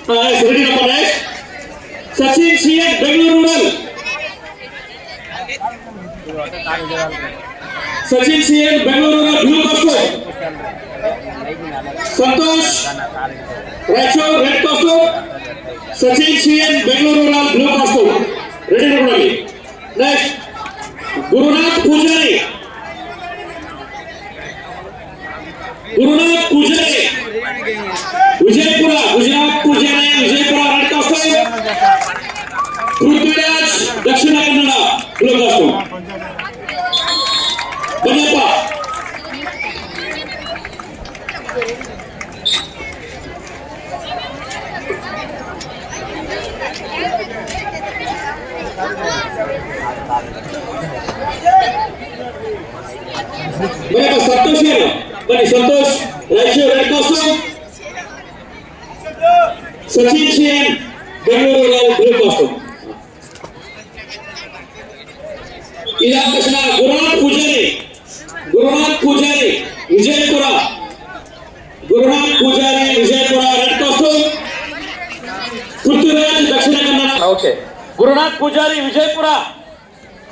ready number next. Sachin CN Bengaluru Rural. Sachin CN Bengaluru Rural blue costume. Santosh Rachel red costume. Sachin CN Bengaluru Rural blue costume. Ready number next. Gurunath Pujari. Gurunath Pujari. Vijaypura, Gujarat Pujari, Vijaypura red costume. Prithviraj, Dakshina Kannada blue costume. Banyappa. Banyappa Santosh here. Bani Santosh, Raichu red costume. Sachin CN Bengaluru Rural blue costume. इधर दक्षिणा गुरुनाथ पुजारी Vijayapura red costume Prithviraj दक्षिण Kannada okay Gurunath पुजारी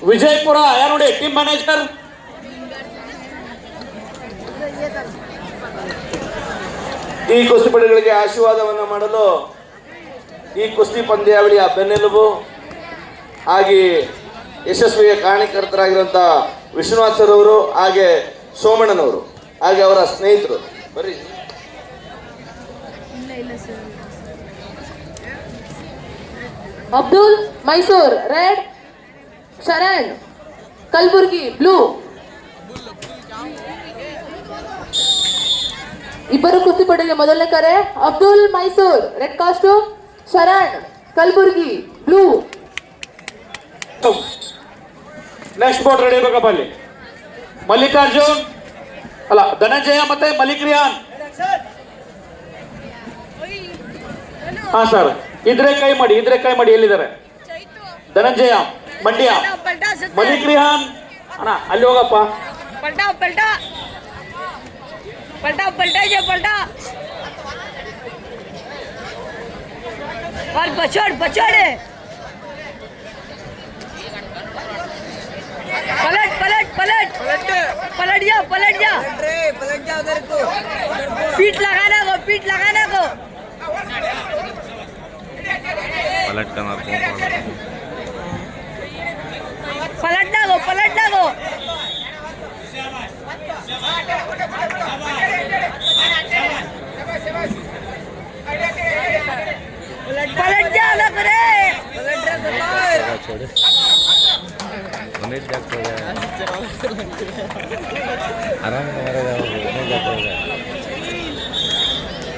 विजयपुरा यार ನೋಡಿ team manager ಈ ಕುಸ್ತಿಪಟುಗಳಿಗೆ ಆಶೀರ್ವಾದವನ್ನು ಮಾಡಲು ಈ ಕುಸ್ತಿ ಪಂದ್ಯಾವಳಿಯ ಬೆನ್ನೆಲುಬು ಹಾಗೆ ಯಶಸ್ವಿಗೆ ಕಾರಣಕರ್ತರಾಗಿರುವಂಥ ವಿಶ್ವನಾಥ್ ಸರ್ ಅವರು ಹಾಗೆ ಸೋಮಣ್ಣನವರು ಹಾಗೆ ಅವರ ಸ್ನೇಹಿತರು ಬರ್ರಿ ಅಬ್ದುಲ್ ಮೈಸೂರ್ ರೆಡ್, ಶರಣ್ ಕಲಬುರ್ಗಿ ಬ್ಲೂ. ಇಬ್ಬರು ಕುಸ್ತಿಪಟುಗೆ ಮೊದಲನೇ ಕರೆ. Abdul Mysore red costume, Sharan Kalaburagi blue. Next bout ready ಇರಬೇಕಪ್ಪ ಅಲ್ಲಿ. ಮಲ್ಲಿಕಾರ್ಜುನ್ ಅಲ್ಲ ಧನಂಜಯ ಮತ್ತೆ ಮಲಿಕ್ ರಿಯಾನ್. ಹಾ ಸರ್ ಇದ್ರೆ ಕೈ ಮಾಡಿ ಎಲ್ಲಿದ್ದಾರೆ? ಧನಂಜಯ ಮಂಡ್ಯ, ಮಲಿಕ್ ರಿಹಾನ್ ಅಣ್ಣ ಅಲ್ಲಿ ಹೋಗಪ್ಪ. पलटा और बछड़ पलट जा उधर को पीठ लगाना को पलटना को पलट जा ना करे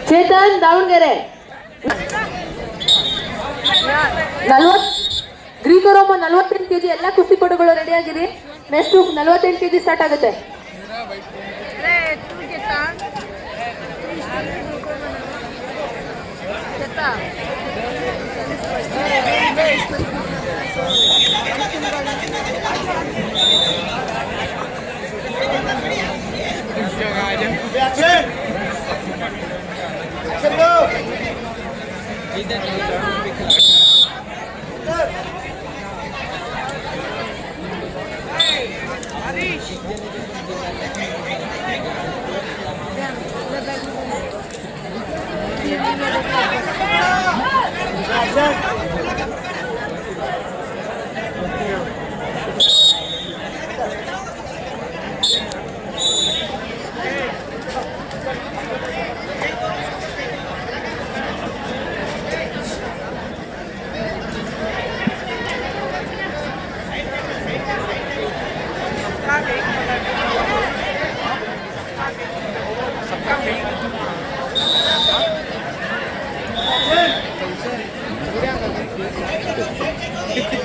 Chetan Davanagere 40 Greco Roman 48 kg ಎಲ್ಲ ಕುಸ್ತಿಪಟುಗಳು ರೆಡಿ ಆಗಿರಿ. ನೆಕ್ಸ್ಟ್ 48 kg ಸ್ಟಾರ್ಟ್ ಆಗುತ್ತೆ.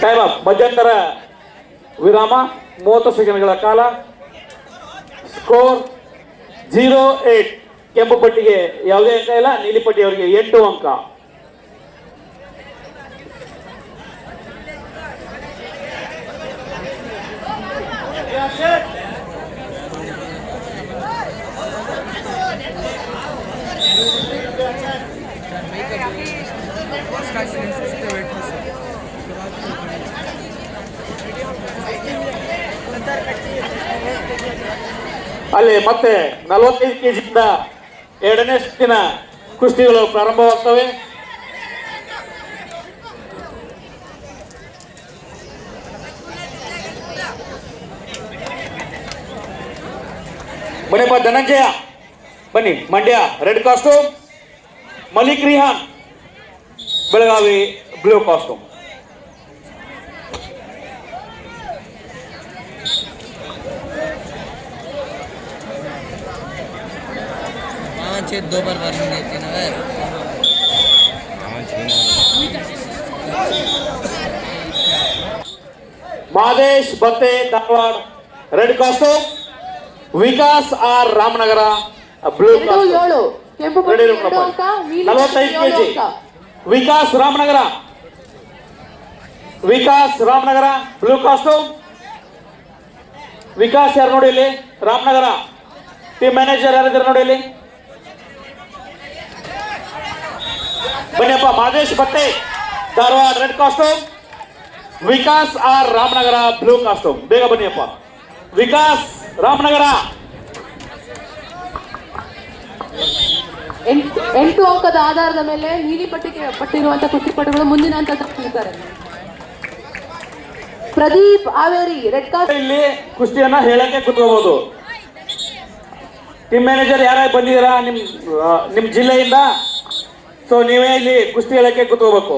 Time up. ಮಧ್ಯಂತರ ವಿರಾಮ 30 ಸೆಕೆಂಡ್ಗಳ ಕಾಲ. ಸ್ಕೋರ್ 0-8. ಕೆಂಪು ಪಟ್ಟಿಗೆ ಯಾವುದೇ ಅಂಕ ಇಲ್ಲ, ನೀಲಿ ಪಟ್ಟಿಯವರಿಗೆ 8 ಅಂಕ. ಅಲ್ಲಿ ಮತ್ತೆ 45 ಕೆಜಿಯಿಂದ ಎರಡನೇ ಸುತ್ತಿನ ಕುಸ್ತಿಗಳು ಪ್ರಾರಂಭವಾಗ್ತವೆ. ಬನ್ನಿಪ್ಪ ಧನಂಜಯ, ಬನ್ನಿ. Mandya red costume, Malik Rihan Belagavi blue costume. दो बार वार्निंग देते ना वे ಮಾದೇಶ್ ಬತ್ತೆ Dharwad red costume, Vikas R Ramanagara blue 2-7 ಕೆಂಪು ಪಟ್ಟಿ 2 ಅಂಕ, ನೀಲಿ ಪಟ್ಟಿ 45 7 ಕೆಜಿ. ಅಂಕ. Vikas Ramanagara, Vikas Ramanagara blue costume. ವಿಕಾಸ್ ಯಾರು ನೋಡಿ ಇಲ್ಲಿ, ರಾಮನಗರ ಟೀಮ್ ಮ್ಯಾನೇಜರ್ ಯಾರಿದ್ದಾರೆ ನೋಡಿ ಇಲ್ಲಿ. ಬನ್ನಿಯಪ್ಪ. ಮಾದೇಶ್ ಬತ್ತೆ Dharwad red costume, Vikas R Ramanagara blue costume. ಬೇಗ ಬನ್ನಿಯಪ್ಪ. ವಿಕಾಸ್ ರಾಮನಗರ 8 ಅಂಕದ ಆಧಾರದ ಮೇಲೆ ನೀಲಿ ಪಟ್ಟಿಗೆ ಪಟ್ಟಿರುವಂತಹ ಕುಸ್ತಿಪಟುಗಳು ಮುಂದಿನ ಹಂತ ತಲುಪಿದ್ದಾರೆ. Pradeep Haveri red cost. ಇಲ್ಲಿ ಕುಸ್ತಿಯನ್ನ ಹೇಳಕ್ಕೆ ಕುತ್ಕೋಬಹುದು. ಟೀಮ್ ಮ್ಯಾನೇಜರ್ ಯಾರು ಬಂದಿದ್ದೀರಾ ನಿಮ್ ಜಿಲ್ಲೆಯಿಂದ, ಸೊ ನೀವೇ ಇಲ್ಲಿ ಕುಸ್ತಿ ಹೇಳಕ್ಕೆ ಕುತ್ಕೋಬೇಕು.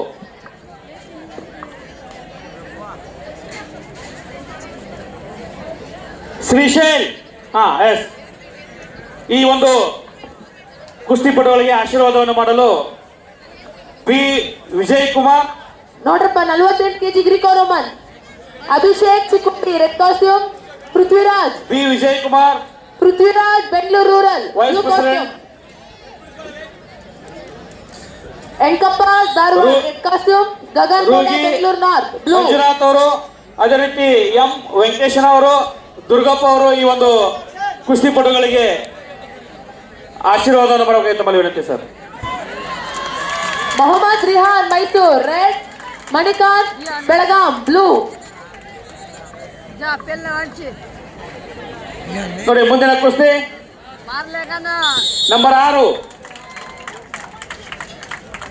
ಶ್ರೀಶೈಲ್, ಎಸ್, ಈ ಒಂದು ಕುಸ್ತಿಪಟುಗಳಿಗೆ ಆಶೀರ್ವಾದವನ್ನು ಮಾಡಲು ಪಿ ವಿಜಯ್ ಕುಮಾರ್. ನೋಡ್ರಪ್ಪ 48 KG Greco Roman Abhishek Chikkodi red costume, Prithviraj P Vijay Kumar Bengaluru rural vice blue president. Costume, Enkappa Dharwad red costume, Gagan Gode ರೂಗಿ ಬೆಂಗಳೂರು ನಾರ್ತ್ ಬ್ಲೂ. ಮಂಜುನಾಥ್ ಅವರು, ಅದೇ ರೀತಿ ಎಂ ವೆಂಕಟೇಶನ್ ಅವರು, ದುರ್ಗಪ್ಪ ಅವರು ಈ ಒಂದು ಕುಸ್ತಿಪಟುಗಳಿಗೆ ಆಶೀರ್ವಾದವನ್ನು ಮಾಡಬೇಕಾಗಿ ತಮ್ಮಲ್ಲಿ ವಿನಂತಿ sir. Mohammed Rihan Mysore red, Manikant Belgaum blue. जा पेल वांची ನೋಡಿ ಮುಂದಿನ ಕುಸ್ತಿ मार लेगा ना ನಂಬರ್ 6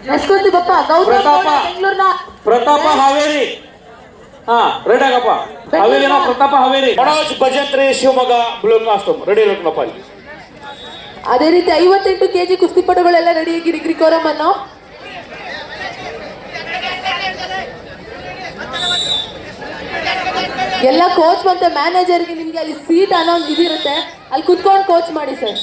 ನೆಸ್ಕೋತಿ ಬಪ್ಪ ಗೌತಮ್ ಪ್ರತಾಪ. ಗೌಡ ಬೆಂಗಳೂರು ನಾರ್ತ್. ಪ್ರತಾಪ ಹಾವೇರಿ, ರೆಡಿ ಆಗಪ್ಪ. ಹಾವೇರಿನ Pratap Haveri. Manoj Bhajantri Shivamogga blue costume. Ready ಇರಬೇಕಪ್ಪ ಅಲ್ಲಿ. ಅದೇ ರೀತಿ 58 ಕೆಜಿ ಕುಸ್ತಿಪಟುಗಳೆಲ್ಲ ರೆಡಿ ಆಗಿರಿ ಗ್ರೀಕೋ ರೋಮನ್. ಎಲ್ಲ ಕೋಚ್ ಮತ್ತೆ ಮ್ಯಾನೇಜರ್ಗೆ ನಿಮ್ಗೆ ಅಲ್ಲಿ ಸೀಟ್ ಅನ್ನೋ ಇದಿರುತ್ತೆ, ಅಲ್ಲಿ ಕುತ್ಕೊಂಡು ಕೋಚ್ ಮಾಡಿ ಸರ್.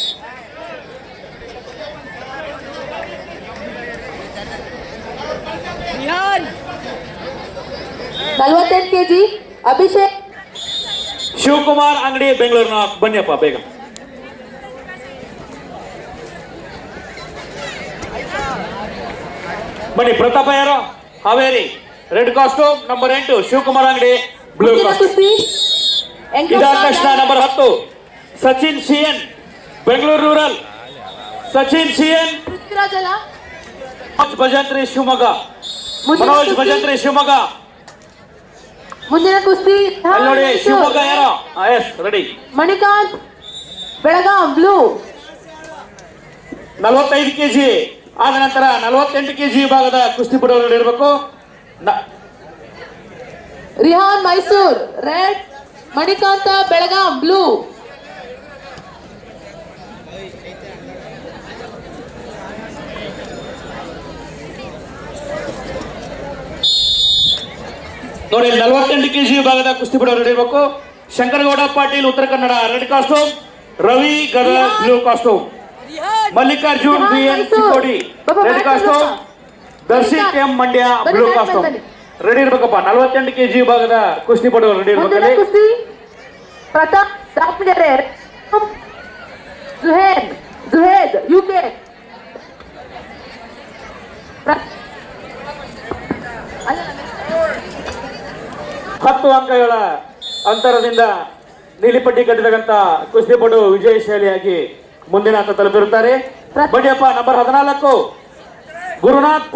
बिहार 48 ಕೆಜಿ ಅಭಿಷೇಕ್ ಶಿವಕುಮಾರ್ ಅಂಗಡಿ ಬೆಂಗಳೂರಿನ. ಬನ್ನಿಯಪ್ಪ ಬೇಗ. ಬನ್ನಿ. ಪ್ರತಾಪ ಯಾರು Haveri red costume, number 8 Shivakumar Angadi blue ಮುಂದಿನ ಕಾಸ್ಟ್ಯೂಮ್. ಕುಸ್ತಿ ಇದಾದ ತಕ್ಷಣ number 10 Sachin C N Bengaluru rural. Sachin C N, Prithviraj ಅಲ್ಲ. ಮನೋಜ್ ಭಜಂತ್ರಿ ಶಿವಮೊಗ್ಗ. ಮುಂದಿನ ಮನೋಜ್ ಕುಸ್ತಿ- ಭಜಂತ್ರಿ ಶಿವಮೊಗ್ಗ. ಮುಂದಿನ ಕುಸ್ತಿ ಅಲ್ಲಿ ನೋಡಿ ಶಿವಮೊಗ್ಗ ಯಾರೋ. Yes ready. Manikant Belgaum blue. 45 KG ಆದ ನಂತರ 48 ಕೆಜಿ ವಿಭಾಗದ ಕುಸ್ತಿಪಟುಗಳು ಇರಬೇಕು. Rihan Mysore red, Manikanta Belgaum blue. ನೋಡಿ 48 ಕೆಜಿ ವಿಭಾಗದ ಕುಸ್ತಿಪಟುಗಳು ಇರಬೇಕು. Shankargowda Patil Uttara Kannada red costume, Ravi Gadag blue costume. Mallikarjun B N Chikkodi red costume, Darshith M Mandya blue costume. Ready ಇರ್ಬೇಕಪ್ಪ. 48 ಕೆಜಿ ವಿಭಾಗದ ಕುಸ್ತಿಪಟುಗಳು ರೆಡಿ ಮುಂದಿನ ಇರ್ಬೇಕಲ್ಲಿ. ಕುಸ್ತಿ ಪ್ರತಾಪ್ ದಾವಣಗೆರೆ, ಜುಹೇದ್ ಯುಕೆ. 10 ಅಂಕಗಳ ಅಂತರದಿಂದ ನೀಲಿಪಟ್ಟಿ ಕಟ್ಟಿದಂತ ಕುಸ್ತಿಪಟು ವಿಜಯಶಾಲಿಯಾಗಿ ಮುಂದಿನ ಹಂತ ತಲುಪಿರುತ್ತಾರೆ. ಬನ್ನಿಯಪ್ಪ. ನಂಬರ್ 14 ಗುರುನಾಥ್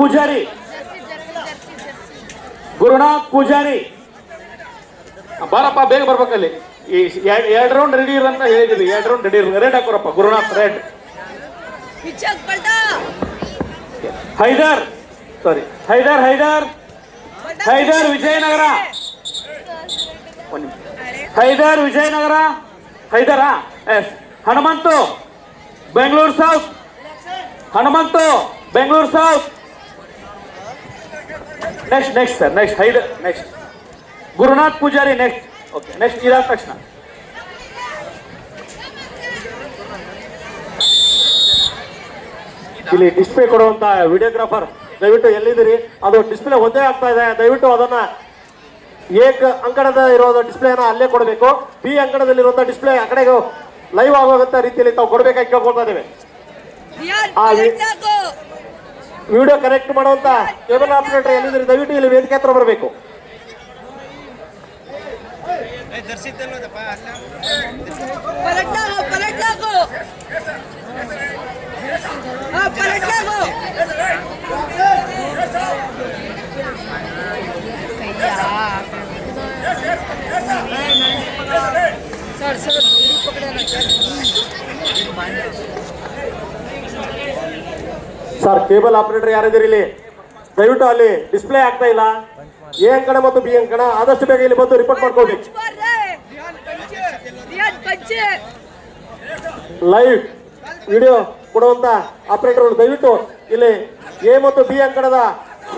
ಪೂಜಾರಿ. ಬಾರಪ್ಪ ಬೇಗ ಬರ್ಬೇಕಲ್ಲಿ. ಈ ಎರಡು ರೌಂಡ್ ರೆಡಿ ಇರಂತ ಹೇಳಿದ್ವಿ, 2 ರೌಂಡ್ ರೆಡಿ ಇರ. ರೆಡ್ ಹಾಕೋರಪ್ಪ ಗುರುನಾಥ್, ರೆಡ್. ಹೈದರ್ ವಿಜಯನಗರ. ಹೈದರ್ ವಿಜಯನಗರ. ಹೈದರಾ? Yes. Hanumanthu Bengaluru south. Next sir, next Haidar. Next Gurunath Poojari. Next. Okay, next ಇದಾದ ತಕ್ಷಣ ಇಲ್ಲಿ ಡಿಸ್ಪ್ಲೇ ಕೊಡುವಂತ ವಿಡಿಯೋಗ್ರಾಫರ್ ದಯವಿಟ್ಟು ಎಲ್ಲಿದ್ದೀರಿ? ಅದು ಡಿಸ್ಪ್ಲೇ ಒಂದೇ ಆಗ್ತಾ ಇದೆ, ದಯವಿಟ್ಟು ಅದನ್ನ ಏಕ ಅಂಕಣದ ಇರೋದು ಡಿಸ್ಪ್ಲೇನ ಅಲ್ಲೇ ಕೊಡಬೇಕು. ಬಿ ಅಂಕಣದಲ್ಲಿರುವಂತ ಡಿಸ್ಪ್ಲೇ ಆ ಕಡೆಗೆ ಲೈವ್ ಆಗುವಂತ ರೀತಿಯಲ್ಲಿ ತಾವು ಕೊಡಬೇಕಾಗಿ ಕೇಳ್ಕೊಳ್ತಾ ಇದ್ದೇವೆ. ಆ ವಿಡಿಯೋ ಕನೆಕ್ಟ್ ಮಾಡುವಂತ ಕೇಬಲ್ ಆಪರೇಟರ್ ಎಲ್ಲಿದ್ದೀರಿ? ದಯವಿಟ್ಟು ಇಲ್ಲಿ ವೇದಿಕೆ ಹತ್ರ ಬರಬೇಕು. ಸರ್, ಕೇಬಲ್ ಆಪರೇಟರ್ ಯಾರಿದ್ದೀರಿ ಇಲ್ಲಿ? ದಯವಿಟ್ಟು ಅಲ್ಲಿ ಡಿಸ್ಪ್ಲೇ ಆಗ್ತಾ ಇಲ್ಲ. ಎ ಅಂಕಣ ಮತ್ತು ಬಿ ಅಂಕಣ ಆದಷ್ಟು ಬೇಗ ಇಲ್ಲಿ ಬಂದು ರಿಪೋರ್ಟ್ ಮಾಡ್ಕೊಳ್ಬೇಕು. ಲೈವ್ ವಿಡಿಯೋ ಕೊಡುವಂತ ಆಪರೇಟರ್ ದಯವಿಟ್ಟು ಇಲ್ಲಿ ಎ ಮತ್ತು ಬಿ ಅಂಕಣದ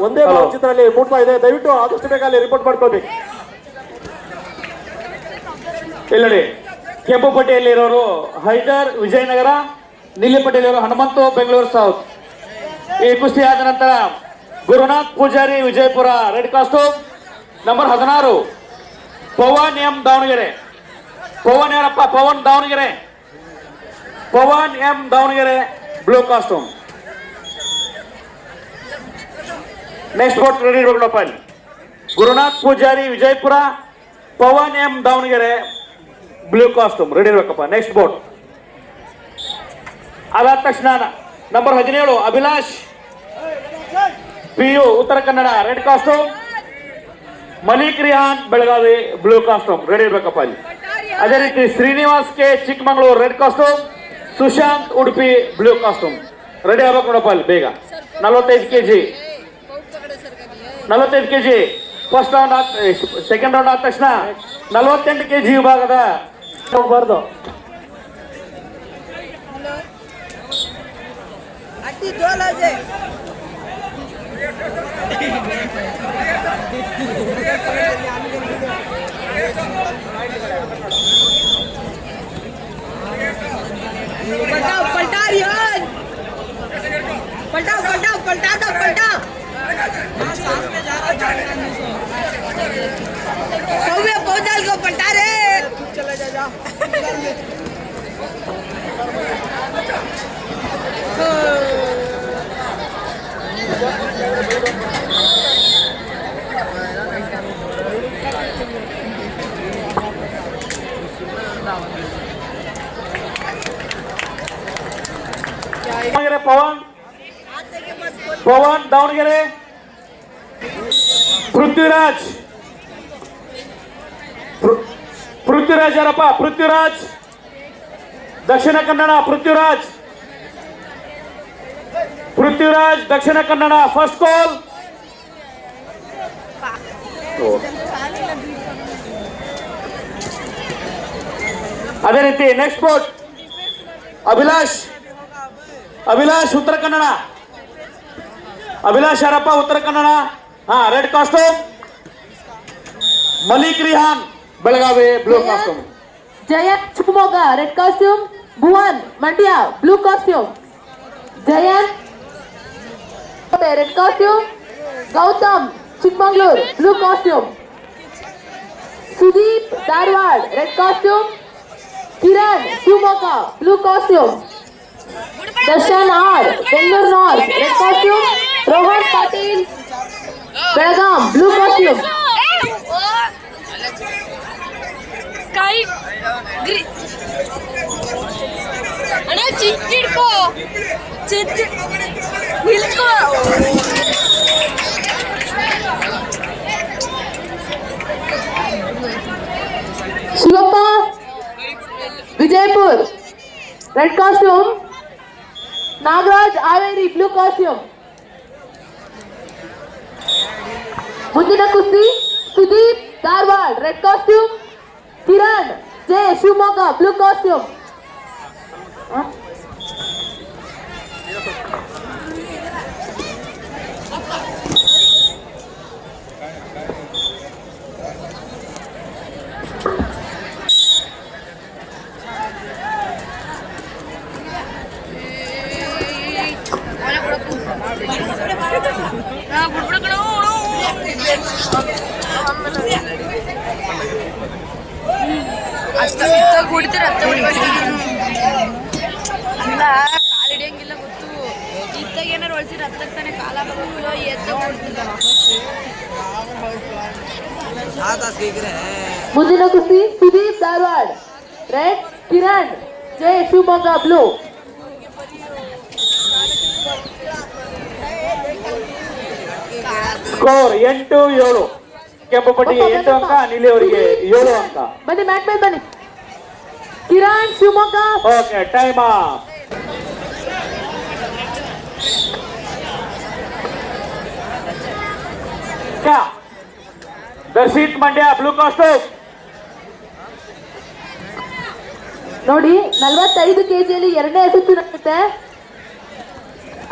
ಒಂದೇ ಭಾವಚಿತ್ರ ಅಲ್ಲಿ ಮೂಡ್ತಾ ಇದೆ, ದಯವಿಟ್ಟು ಆದಷ್ಟು ಬೇಗ ಅಲ್ಲಿ ರಿಪೋರ್ಟ್ ಮಾಡ್ಕೊಳ್ಬೇಕು. ಇಲ್ಲಿ ಕೆಂಪು ಪಟ್ಟಿಯಲ್ಲಿರೋರು ಹೈದರ್ ವಿಜಯನಗರ, ನೀಲಿ ಪಟ್ಟಿಯಲ್ಲಿರೋ ಹನುಮಂತು ಬೆಂಗಳೂರು ಸೌತ್. ಈ ಕುಸ್ತಿ ಆದ ನಂತರ Gurunath Poojari Vijayapura red costume. Number 16 Pavan M Davanagere. Pavan ಯಾರಪ್ಪ? Pavan Davanagere. Pavan M Davanagere blue costume. Next bout ready ಇರಬೇಕಪ್ಪ ಇಲ್ಲಿ. Gurunath Poojari Vijayapura, Pavan M Davanagere blue costume ready ಇರಬೇಕಪ್ಪ. ನೆಕ್ಸ್ಟ್ ಬೋಟ್ ಅದಾದ ತಕ್ಷಣ number 17 Abhilash PU Uttara Kannada red costume. Malik Rihan Belagavi blue costume ready ಇರಬೇಕಪ್ಪ ಇಲ್ಲಿ. ಅದೇ ರೀತಿ Srinivas K Chikkamagaluru red costume. Sushant Udupi blue costume ready ಆಗ್ಬೇಕು ನೋಡಪ್ಪ ಅಲ್ಲಿ ಬೇಗ. 45 kg first round second round ಆದ ತಕ್ಷಣ 48 kg ವಿಭಾಗದ ಹೋಗ್ಬಾರ್ದು. पलटा रे चला जा ಪವನ್ ದಾವಣಗೆರೆ. ಪೃಥ್ವಿರಾಜ್ ಯಾರಪ್ಪ? ಪೃಥ್ವಿರಾಜ್ ದಕ್ಷಿಣ ಕನ್ನಡ. Prithviraj Dakshina Kannada first call. ಅದೇ ರೀತಿ ನೆಕ್ಸ್ಟ್ ಬೋಟ್ ಅಭಿಲಾಷ್ ಉತ್ತರ ಕನ್ನಡ. ಅಭಿಲಾಷ್ ಯಾರಪ್ಪ? Uttara Kannada. Red costume. Malik Rihan Belagavi blue costume. Jayant Shivamogga red costume. Bhuvan Mandya blue costume. Jayant red costume. Gautam Chikkamagaluru blue costume. Sudeep Dharwad red costume. Kiran Shivamogga blue costume. Darshan R Bengaluru north red costume. Rohan Patil Belgaum blue costume. ಅಣ್ಣ ಚಿಕ್ಕಿಡ್ಕೋ ನಿಲ್ಕೋ. Shivappa Vijaipur. Red costume. Nagraj Averi, blue costume. ಮುಂದಿನ ಕುಸ್ತಿ Sudeep Dharwad, red costume. Kiran J Shivamogga, blue costume. ಅಷ್ಟ ಕುಡಿತಾರೆ ಅತ್ತ ಅಲ್ಲ ಕಾಲಿಡಿಯಂಗಿಲ್ಲ ಗೊತ್ತು. ಇತ್ತಾಗ ಏನಾರು ಹೊಳ್ತೀರ ಹತ್ತಕ್ಕೆ ತಾನೆ ಕಾಲ ಬರೋದಿಲ್ಲ ಎತ್ತ ಹೊಡ್ತಿದ್ದಾರ. ಮುಂದಿನ ಕುಸ್ತಿ Sudeep Dharwad, red. Kiran J Shivamogga, blue. Score 8-7. ಕೆಂಪು ಪಟ್ಟಿಗೆ 8 ಅಂಕ, ನೀಲಿ ಅವರಿಗೆ 7 ಅಂಕ. ಬನ್ನಿ ಮ್ಯಾಟ್ ಮೇಲೆ ಬನ್ನಿ. Kiran Shivamogga. Okay, time Darshith Mandya, blue costume. ನೋಡಿ 45 ಕೆಜಿಯಲ್ಲಿ ಎರಡನೇ ಸುತ್ತು ನಡೆಯುತ್ತೆ.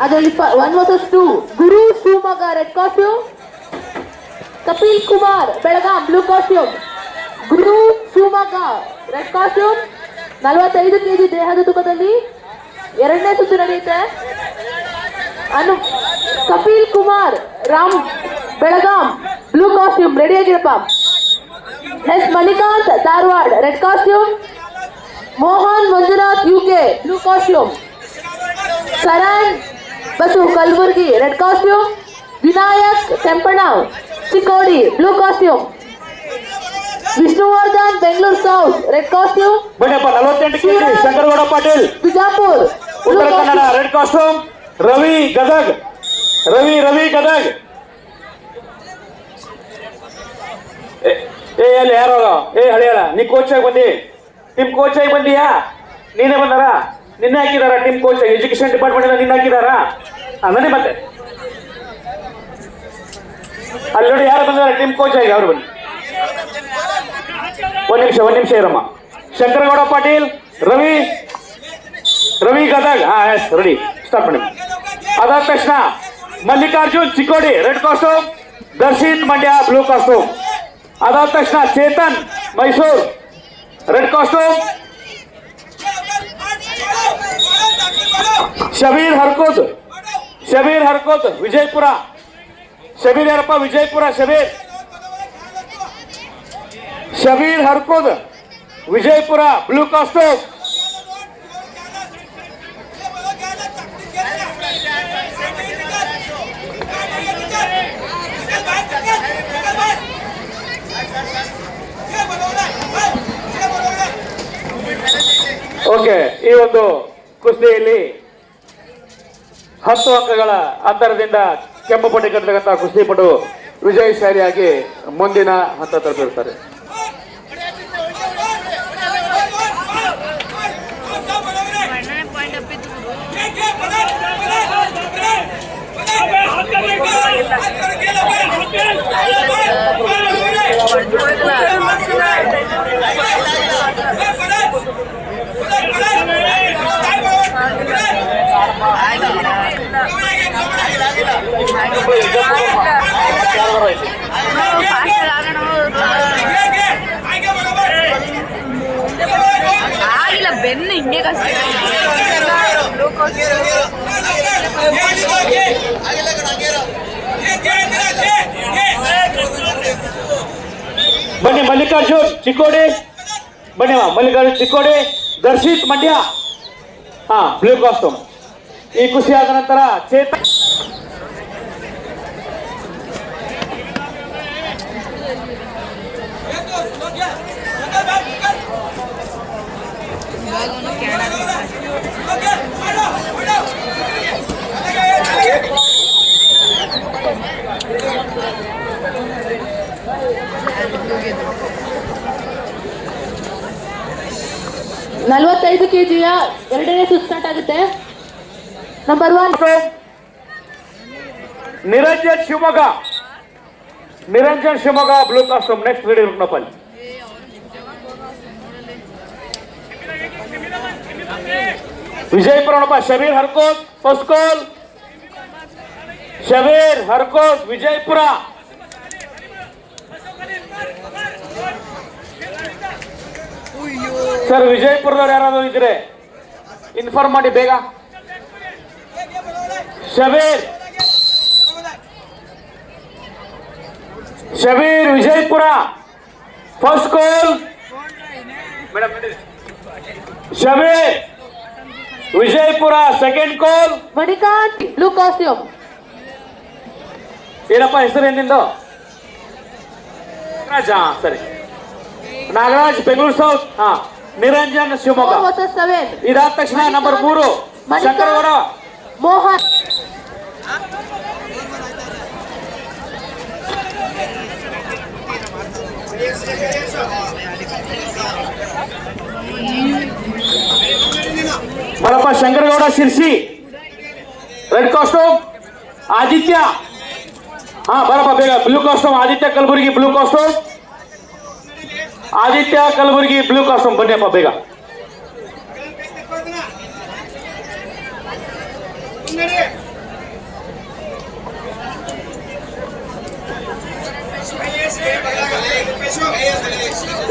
ಅದರಲ್ಲಿ 1 vs 2. Guru Shivamogga, red costume. Kapil Kumar Belgaum, blue costume. Guru Shivamogga, red costume. 45 KG ದೇಹದ ತೂಕದಲ್ಲಿ ಎರಡನೇ ಸುತ್ತು ನಡೆಯುತ್ತೆ. Kapil Kumar Ram Belgaum, blue costume. Ready ಆಗಿರಪ್ಪ. S Manikant Dharwad, red costume. Mohan Manjunath UK, blue costume. Sharan Basu Kalaburagi, red costume. Vinayak Kempannav Chikkodi, blue costume. Vishnuvardhan Bengaluru south, red costume. ಬನ್ನಿಪ್ಪ, 48 KG Shankargowda Patil, Bijapur, Uttara Kannada, red costume. Ravi Gadag, Ravi Gadag. ಅಲ್ಲಿ ಯಾರೋ ಹಳಿಯಾಳ, ನೀ ಕೋಚ್ ಆಗಿ ಬಂದಿ, ಟೀಮ್ ಕೋಚ್ ಆಗಿ ಬಂದಿಯಾ? ನೀನೇ ಬಂದಾರ? ನಿನ್ನೆ ಹಾಕಿದಾರ ಟೀಮ್ ಕೋಚ್? ಎಜುಕೇಶನ್ ಡಿಪಾರ್ಟ್ಮೆಂಟ್ ನಿನ್ನ ಹಾಕಿದಾರ? ನನಗೆ ಮತ್ತೆ ಅಲ್ಲಿ ನೋಡಿ ಯಾರು ಬಂದಾರ ಟೀಮ್ ಕೋಚ್ ಆಗಿ, ಅವ್ರು ಬನ್ನಿ. ಒಂದ್ ನಿಮಿಷ ಇರಮ್ಮ. Shankargowda Patil, Ravi Gadag. Yes, ready, start ಮಾಡಿ. ಅದಾದ ತಕ್ಷಣ Mallikarjun Chikkodi, red costume. Darshith Mandya, blue costume. ಅದಾದ ತಕ್ಷಣ ಚೇತನ್ ಮೈಸೂರು, ರೆಡ್ ಕಾಸ್ಟ್ಯೂಮ್. ಶಬೀರ್ ಹರ್ಕೋದ್ ವಿಜಯಪುರ. ಶಬೀರ್ ಯಾರಪ್ಪ? Vijayapura. Shabeer Harkod Vijayapura, blue costume. Okay, ಈ ಒಂದು ಕುಸ್ತಿಯಲ್ಲಿ 10 ಅಂಕಗಳ ಅಂತರದಿಂದ ಕೆಂಪು ಪಟ್ಟಿ ಕಟ್ಟತಕ್ಕಂಥ ಕುಸ್ತಿಪಟು ವಿಜಯಶಾಲಿಯಾಗಿ ಮುಂದಿನ ಹಂತ ತಲುಪಿರ್ತಾರೆ. ಆಗಿಲ್ಲ ಬೆನ್ನು ಹಿಂಗೆ ಬನ್ನಿ ಮಲ್ಲಿಕಾರ್ಜುನ್ ಚಿಕ್ಕೋಡಿ, ಬನ್ನಿ ಮಲ್ಲಿಕಾರ್ಜುನ್ ಚಿಕ್ಕೋಡಿ. Darshith Mandya, blue costume. ಈ ಕುಸ್ತಿ ಆದ ನಂತರ ಚೇತನ್ 45 ಕೆಜಿಯ ಎರಡನೇ ಸುತ್ತು ಸ್ಟಾರ್ಟ್ ಆಗುತ್ತೆ. Number 1 Niranjan Shivamogga. Niranjan Shivamogga blue costume. Next ready ರುಕ್ನಪ್ಪಲ್ಲಿ. ವಿಜಯಪುರ ನೋಡಪ್ಪ. Shabeer Harkot first goal. Shabeer Harkot Vijayapura. Sir ವಿಜಯಪುರದವ್ರು ಯಾರಾದ್ರೂ ಇದ್ರೆ ಇನ್ಫಾರ್ಮ್ ಮಾಡಿ ಬೇಗ. Shabeer Shabeer Vijayapura first goal. Madam Shabeer Vijayapura second goal. Manikant blue costume. ಏನಪ್ಪ ಹೆಸರು ಏನಿಂದು? ನಾಗರಾಜ್. ಸರಿ, ನಾಗರಾಜ್ ಬೆಂಗಳೂರು ಸೌತ್. ಹಾ, ನಿರಂಜನ್ ಶಿವಮೊಗ್ಗ. 4 vs 7. ಇದಾದ ತಕ್ಷಣ ನಂಬರ್ 3 ಶಂಕರಗೌಡ. ಮೋಹನ್. ಬರಪ್ಪ ಶಂಕರಗೌಡ ಶಿರ್ಸಿ ರೆಡ್ ಕಾಸ್ಟ್ಯೂಮ್. ಆದಿತ್ಯ. ಹಾ ಬರಪ್ಪ ಬೇಗ blue costume. Aditya Kalaburagi blue costume. Aditya Kalaburagi blue costume ಬನ್ನಿಯಪ್ಪ ಬೇಗ.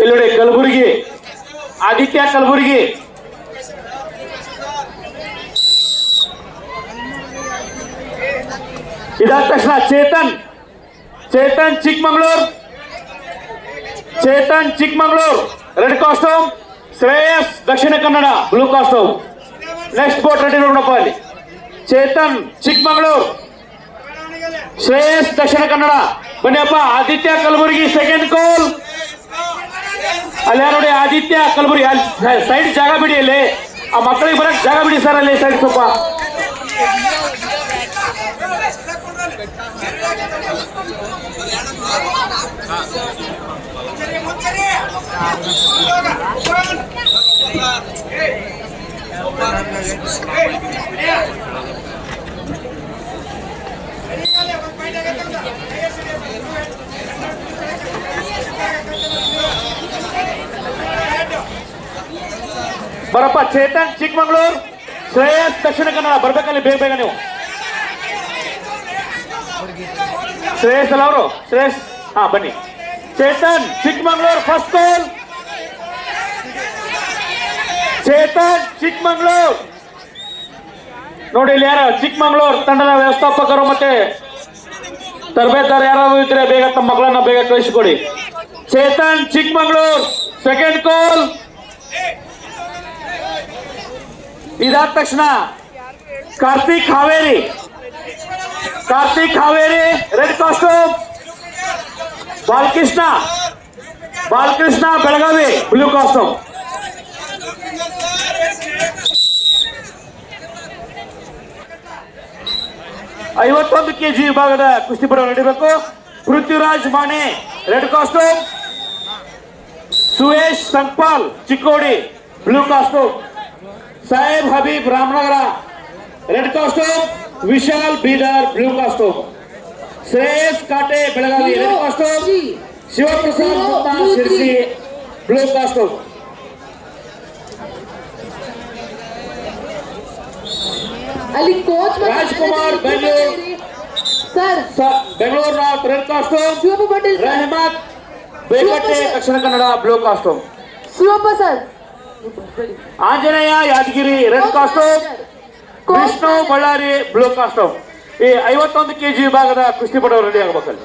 ಇಲ್ಲಿ ನೋಡಿ ಕಲಬುರ್ಗಿ. ಆದಿತ್ಯ ಕಲಬುರ್ಗಿ. ಇದಾದ ತಕ್ಷಣ Chetan. Chetan Chikmagalur. Chetan Chikmagalur red costume. Shreyas Dakshina Kannada blue costume. Next bout ready ನೋಡಪ್ಪ ಅಲ್ಲಿ. ಚೇತನ್ ಚಿಕ್ಕಮಂಗ್ಳೂರ್, ಶ್ರೇಯಸ್ ದಕ್ಷಿಣ ಕನ್ನಡ ಬನ್ನಿಯಪ್ಪ. Aditya Kalaburagi second goal. ಅಲ್ಲಿ ಯಾರು ನೋಡಿ ಆದಿತ್ಯ ಕಲಬುರ್ಗಿ. ಅಲ್ಲಿ ಸೈಡ್ ಜಾಗ ಬಿಡಿ. ಅಲ್ಲಿ ಆ ಮಕ್ಕಳಿಗೆ ಬರಕ್ ಜಾಗ ಬಿಡಿ ಸರ್. ಅಲ್ಲಿ ಸೈಡ್ ಸ್ವಲ್ಪ ಬರಪ್ಪ. ಚೇತನ್ ಚಿಕ್ಕಮಂಗ್ಳೂರ್, ಶ್ರೇಯಸ್ ದಕ್ಷಿಣ ಕನ್ನಡ ಬರ್ಬೇಕಲ್ಲಿ ಬೇಗ ಬೇಗ ನೀವು. ಶ್ರೇಯಸ್ ಅಲ್ಲ ಅವರು. ಶ್ರೇಯಸ್ ಹಾ ಬನ್ನಿ. Chetan Chikmagalur first goal. ಚೇತನ್ ಚಿಕ್ಕಮಂಗ್ಳೂರ್. ನೋಡಿ ಇಲ್ಲಿ ಯಾರು ಚಿಕ್ಕಮಂಗ್ಳೂರ್ ತಂಡದ ವ್ಯವಸ್ಥಾಪಕರು ಮತ್ತೆ ತರಬೇತಾರ ಯಾರಾದ್ರೂ ಇದ್ರೆ ಬೇಗ ತಮ್ಮ ಮಕ್ಕಳನ್ನ ಬೇಗ ಕಳಿಸಿಕೊಡಿ. Chetan Chikmagalur second goal. ಇದಾದ ತಕ್ಷಣ Karthik Haveri. Karthik Haveri red costume. Balakrishna. Balakrishna Belagavi blue costume. ಐವತ್ತೊಂದು ಕೆಜಿ ವಿಭಾಗದ ಕುಸ್ತಿಪಟು ನಡೀಬೇಕು. Prithviraj Mane red costume. Suyesh Sankpal Chikkodi blue costume. Saheb Habib Ramanagara red costume. Vishal Bidar blue costume. Shreyas Kate Belagavi red costume. Shivaprasad Gupta Sirsi blue costume. ಅಲ್ಲಿ coach Rajkumar Bengaluru sir. Bengaluru north red costume. Shivappa Patil. Rehmat Begatte Dakshina Kannada blue costume. Shivappa sir. Anjaneya Yadgir red costume. Vishnu Ballari blue costume. ಈ 51 KG ವಿಭಾಗದ ಕುಸ್ತಿಪಟು ready ಆಗಬೇಕಲ್ಲಿ.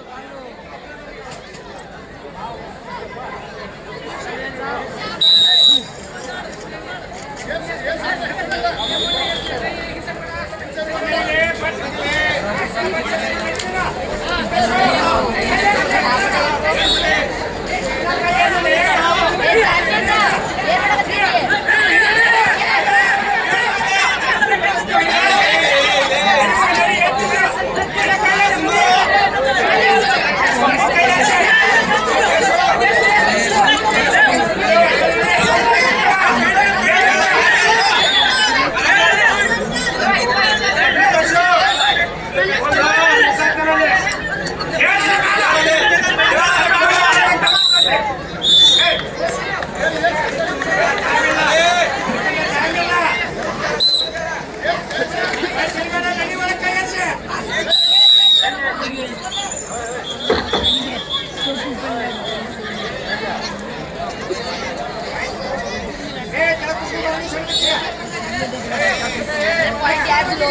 Point याद लो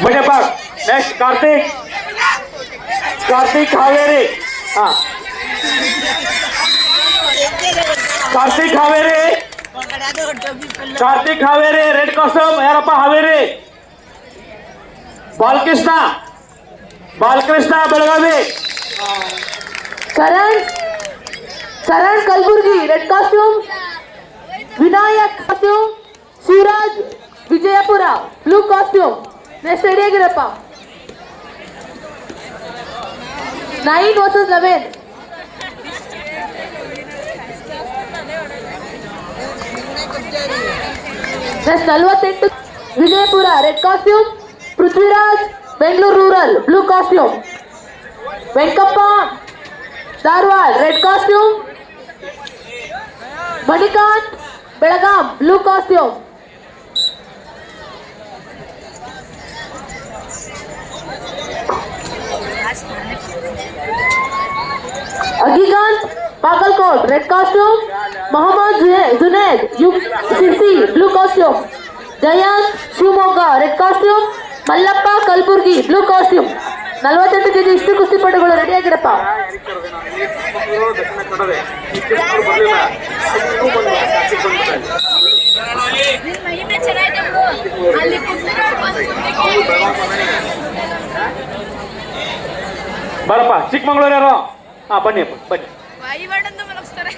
बड़े पास next Karthik Haveri हाँ कार्तिक हावेरी रेड कास्ट्यूम यारप्ಪ Haveri Balakrishna Belagavi Karan Kalaburagi red costume Vinayak costume Shivaraj Vijayapura blue costume next ready ಆಗಿರಪ್ಪ 9 versus 11 next 48 Vijayapura red costume Prithviraj Bengaluru rural blue costume Venkappa Dharwad red costume Manikant Belgaum blue costume Agikant Bagalkot red costume Mohammed Junaid UCC blue costume Jayant Shivamogga red costume Mallappa Kalaburagi blue costume 48 KG ಇಷ್ಟು ಕುಸ್ತಿಪಟುಗಳು ready ಆಗಿರಪ್ಪ ಬರಪ್ಪ Chikkamagaluru ಯಾರು ಹಾ ಬನ್ನಿ ಬನ್ನಿ ವಹಿವಾಟಂತ ಮಲಗಿಸ್ತಾರೆ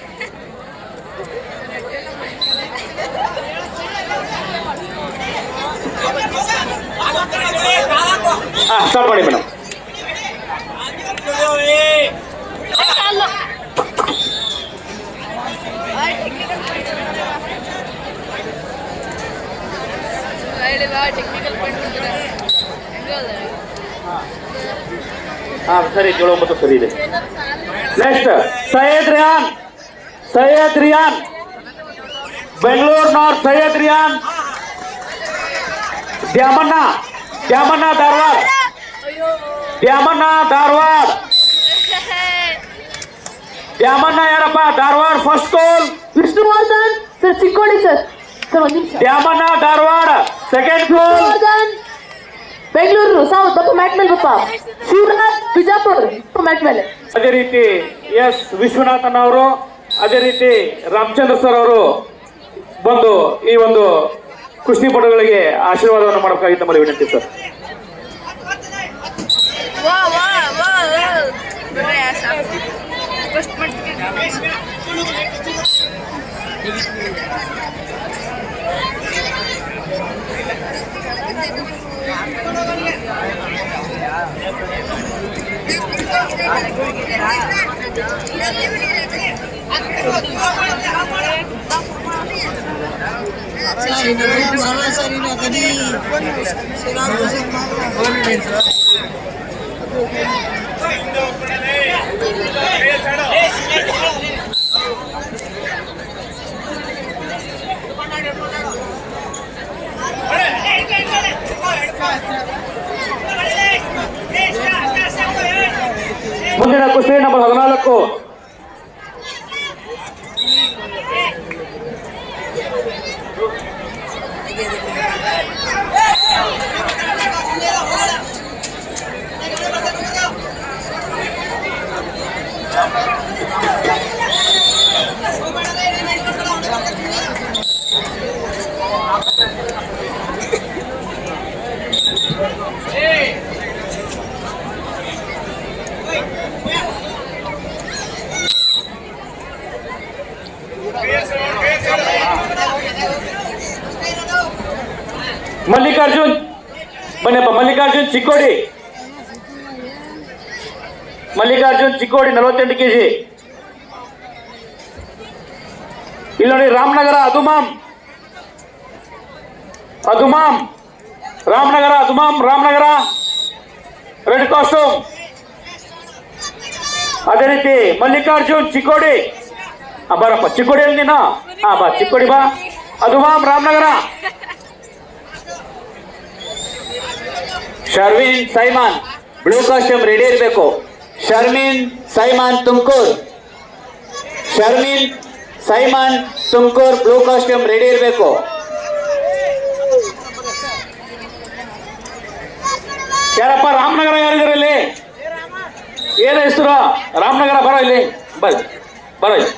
ಸ್ಟಾರ್ಟ್ ಮಾಡಿ ಮೇಡಮ್ ಟೆಕ್ನಿಕಲ್ ಪಾಯಿಂಟ್ ಹಾ ಸರಿ 79 ಸರಿ ಇದೆ ನೆಕ್ಸ್ಟ್ ಸೈಯದ್ ರಿಯಾನ್ ಬೆಂಗಳೂರು ನಾರ್ತ್ ಸೈಯದ್ ರಿಯಾನ್ ದ್ಯಾಮಣ್ಣ ಯಾರಪ್ಪ Dharwad first goal Vishnuvardhan sir Chikkodi sir ಒಂದು ನಿಮಿಷ Dyamanna Dharwad second goal Bengaluru south ಬಪ್ಪ ಮ್ಯಾಟ್ ಮೇಲೆ ಬಪ್ಪ ಶಿವರಾಜ್ ಬಿಜಾಪುರ್ ಮ್ಯಾಟ್ ಮೇಲೆ ಅದೇ ರೀತಿ ಎಸ್ ವಿಶ್ವನಾಥನ್ ಅವರು ಅದೇ ರೀತಿ ರಾಮಚಂದ್ರ ಸರ್ ಅವರು ಬಂದು ಈ ಒಂದು ಕುಸ್ತಿಪಟುಗಳಿಗೆ ಆಶೀರ್ವಾದವನ್ನು ಮಾಡಬೇಕಾಗಿ ತಮ್ಮಲ್ಲಿ ವಿನಂತಿ sir Sama sarili kadi. Sila ko sa mga. ಮುಂದಿನ ಕುಸ್ತಿ ನಂಬರ್ 14. ಮಲ್ಲಿಕಾರ್ಜುನ್ ಬನ್ನಿಪ್ಪ. ಮಲ್ಲಿಕಾರ್ಜುನ್ ಚಿಕ್ಕೋಡಿ. ಮಲ್ಲಿಕಾರ್ಜುನ್ ಚಿಕ್ಕೋಡಿ 48 kg. ಇಲ್ಲಿ ನೋಡಿ ರಾಮನಗರ ಅದುಮಾಮ್ ರಾಮನಗರ ರೆಡ್ ಕಾಸ್ಟ್ಯೂಮ್. ಅದೇ ರೀತಿ ಮಲ್ಲಿಕಾರ್ಜುನ್ ಚಿಕ್ಕೋಡಿ. ಬರಪ್ಪ ಚಿಕ್ಕೋಡಿಯಲ್ಲಿ ನೀನು. ಬಾ ಚಿಕ್ಕೋಡಿ ಬಾ. ಅದುಮಾಮ್ Ramanagara. Sharvin Saiman blue costume ready ಇರಬೇಕು. Sharmin Saiman Tumakuru. Sharmin Saiman Tumakuru blue costume ready ಇರಬೇಕು. ಯಾರಪ್ಪ ರಾಮನಗರ ಯಾರಿದ್ರಲ್ಲಿ? ಏನು ಹೆಸರು? ರಾಮನಗರ ಬರೋ ಇಲ್ಲಿ. ಬರೋ ಇಲ್ಲಿ.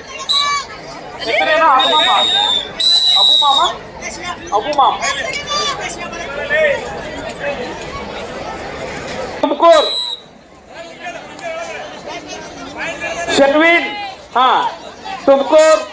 ಹೆಸರೇನು? ಅಬುಮಾಮ. ತುಮಕೂರು. ಶರ್ವಿನ್ ತುಮಕೂರು.